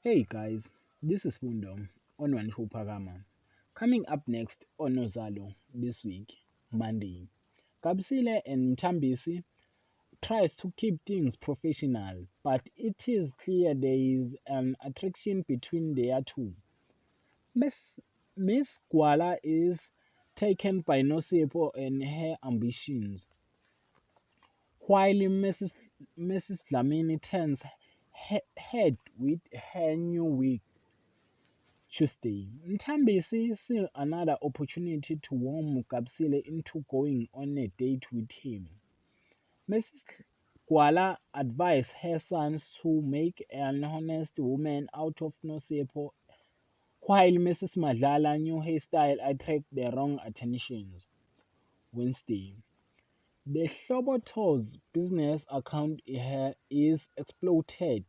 Hey guys, this is Fundo on One Pagama. Coming up next on Uzalo this week, Monday. Kabsile and Mtambisi tries to keep things professional, but it is clear there is an attraction between their two. Miss, Miss Gwala is taken by Nosipo and her ambitions, while Mrs. Dlamini turns head with her new wig Tuesday. Ntambisi see another opportunity to warm Mukabsile into going on a date with him. Mrs. Gwala advised her sons to make an honest woman out of Nosepo, while Mrs. Madlala knew her style attract the wrong attentions. Wednesday. The Shoboto's business account is exploited.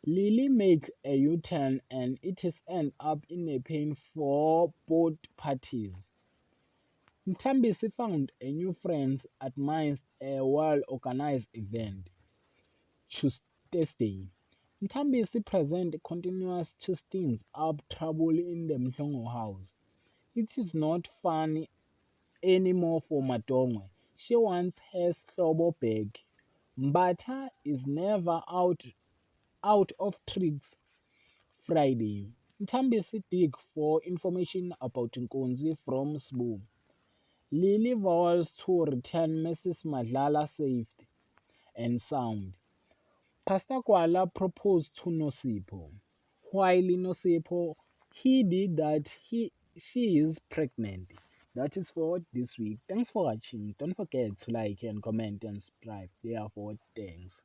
Lily makes a U-turn and it is end up in a pain for both parties. Mtambisi found a new friend amidst a well-organized event. Tuesday. Mtambisi present continuous to stings up trouble in the Mhlongo house. It is not funny anymore for Madongwe. She wants her slobo back. Mbata is never out of tricks. Friday. Ntambisi dig for information about Nkonzi from Sbu. Lily vows to return Mrs. Madlala safe and sound. Pastor Kwala proposed to Nosipo. While Nosipo, he did that she is pregnant. That is for this week. Thanks for watching. Don't forget to like and comment and subscribe. Therefore, thanks.